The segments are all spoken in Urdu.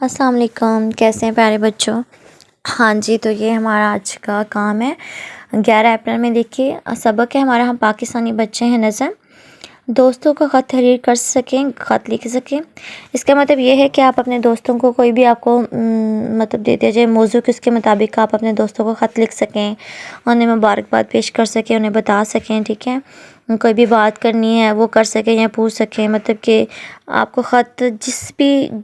السلام علیکم، کیسے ہیں پیارے بچوں؟ ہاں جی، تو یہ ہمارا آج کا کام ہے 11 اپریل میں۔ دیکھیے سبق ہے ہمارا، ہم پاکستانی بچے ہیں نظم دوستوں کا خط تحریر کر سکیں، خط لکھ سکیں۔ اس کا مطلب یہ ہے کہ آپ اپنے دوستوں کو کوئی بھی آپ کو مطلب دے دیا جائے موضوع کے، اس کے مطابق آپ اپنے دوستوں کو خط لکھ سکیں، انہیں مبارکباد پیش کر سکیں، انہیں بتا سکیں، ٹھیک ہے، کوئی بھی بات کرنی ہے وہ کر سکیں یا پوچھ سکیں۔ مطلب کہ آپ کو خط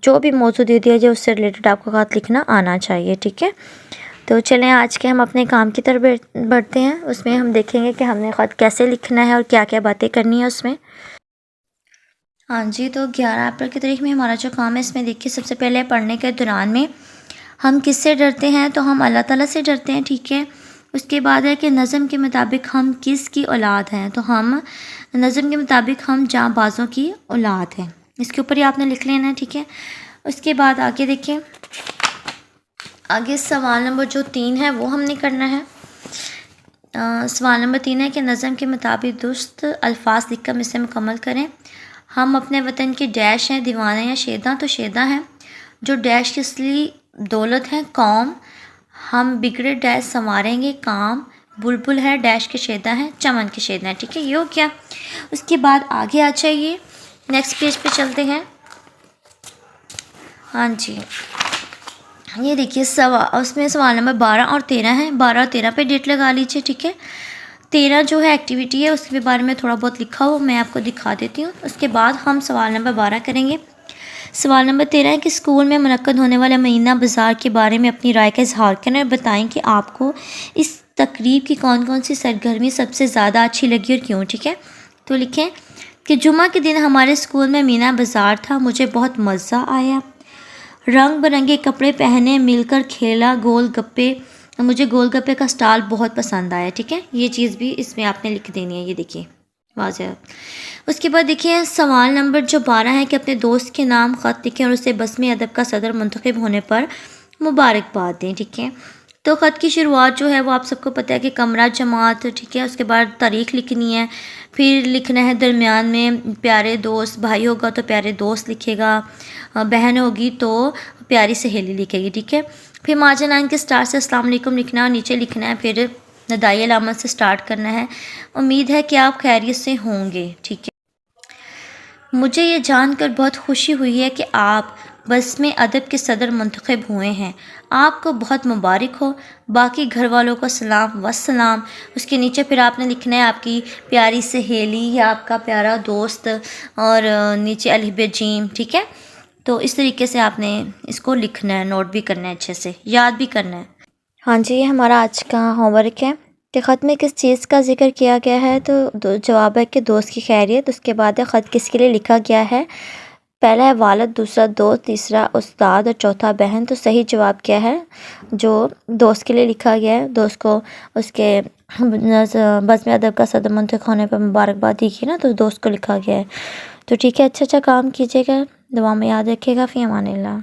جو بھی موضوع دے دیا جائے اس سے ریلیٹڈ آپ کو خط لکھنا آنا چاہیے، ٹھیک ہے۔ تو چلیں آج کے ہم اپنے کام کی طرف بڑھتے ہیں۔ اس میں ہم دیکھیں گے کہ ہم نے خط کیسے لکھنا ہے اور کیا کیا باتیں کرنی ہیں اس میں۔ ہاں جی، تو 11 اپریل کی تاریخ میں ہمارا جو کام ہے اس میں دیکھیے سب سے پہلے پڑھنے کے دوران میں ہم کس سے ڈرتے ہیں؟ تو ہم اللہ تعالیٰ سے ڈرتے ہیں، ٹھیک ہے۔ اس کے بعد ہے کہ نظم کے مطابق ہم کس کی اولاد ہیں؟ تو ہم نظم کے مطابق ہم جاں بازوں کی اولاد ہیں۔ اس کے اوپر ہی آپ نے لکھ لینا ہے، ٹھیک ہے۔ اس کے بعد آگے دیکھیں، آگے سوال نمبر جو 3 ہے وہ ہم نے کرنا ہے۔ سوال نمبر 3 ہے کہ نظم کے مطابق درست الفاظ لکھ کر اسے مکمل کریں۔ ہم اپنے وطن کے ڈیش ہیں، دیوانے یا شیداں، تو شیداں ہیں۔ جو ڈیش کی اصلی دولت ہے قوم، ہم بگڑے ڈیش سنواریں گے کام، بلبل ہے ڈیش کے شیداں ہیں، چمن کے شیداں ہیں، ٹھیک ہے، یہ ہو گیا۔ اس کے بعد آگے آ جائیے، نیکسٹ پیج پہ چلتے ہیں۔ ہاں جی، یہ دیکھیے اس میں سوال نمبر 12 اور 13 ہے۔ 12 اور 13 پہ ڈیٹ لگا لیجیے، ٹھیک ہے۔ 13 جو ہے ایکٹیویٹی ہے، اس کے بارے میں تھوڑا بہت لکھا ہو میں آپ کو دکھا دیتی ہوں۔ اس کے بعد ہم سوال نمبر 12 کریں گے۔ سوال نمبر 13 ہے کہ اسکول میں منعقد ہونے والے مہینہ بازار کے بارے میں اپنی رائے کا اظہار کریں اور بتائیں کہ آپ کو اس تقریب کی کون کون سی سرگرمی سب سے زیادہ اچھی لگی اور کیوں، ٹھیک ہے۔ تو لکھیں کہ جمعہ کے دن ہمارے اسکول میں مینا بازار تھا، مجھے بہت مزہ آیا، رنگ برنگے کپڑے پہنے، مل کر کھیلا، گول گپے، مجھے گول گپے کا سٹال بہت پسند آیا، ٹھیک ہے۔ یہ چیز بھی اس میں آپ نے لکھ دینی ہے، یہ دیکھیے واضح۔ اس کے بعد دیکھیے سوال نمبر جو 12 ہے کہ اپنے دوست کے نام خط لکھیں اور اسے بزم ادب کا صدر منتخب ہونے پر مبارکباد دیں، ٹھیک ہے۔ تو خط کی شروعات جو ہے وہ آپ سب کو پتہ ہے کہ کمرہ جماعت، ٹھیک ہے۔ اس کے بعد تاریخ لکھنی ہے، پھر لکھنا ہے درمیان میں پیارے دوست، بھائی ہوگا تو پیارے دوست لکھے گا، بہن ہوگی تو پیاری سہیلی لکھے گی، ٹھیک ہے۔ پھر مارجن لائن کے سٹارٹ سے السلام علیکم لکھنا ہے اور نیچے لکھنا ہے پھر ندائی علامت سے سٹارٹ کرنا ہے، امید ہے کہ آپ خیریت سے ہوں گے، ٹھیک ہے۔ مجھے یہ جان کر بہت خوشی ہوئی ہے کہ آپ بزم ادب کے صدر منتخب ہوئے ہیں، آپ کو بہت مبارک ہو، باقی گھر والوں کو سلام وسلام۔ اس کے نیچے پھر آپ نے لکھنا ہے آپ کی پیاری سہیلی یا آپ کا پیارا دوست اور نیچے الف ب جیم، ٹھیک ہے۔ تو اس طریقے سے آپ نے اس کو لکھنا ہے، نوٹ بھی کرنا ہے، اچھے سے یاد بھی کرنا ہے۔ ہاں جی، یہ ہمارا آج کا ہوم ورک ہے کہ خط میں کس چیز کا ذکر کیا گیا ہے؟ تو جواب ہے کہ دوست کی خیریت۔ اس کے بعد ہے خط کس کے لیے لکھا گیا ہے؟ پہلا ہے والد، دوسرا دوست، تیسرا استاد اور چوتھا بہن۔ تو صحیح جواب کیا ہے؟ جو دوست کے لیے لکھا گیا ہے، دوست کو اس کے بزم ادب کا صدر منتخب ہونے پر مبارکباد دی گئی نا، تو دوست کو لکھا گیا ہے۔ تو ٹھیک ہے، اچھا کام کیجیے گا، دعا میں یاد رکھیے گا، فی امان اللہ۔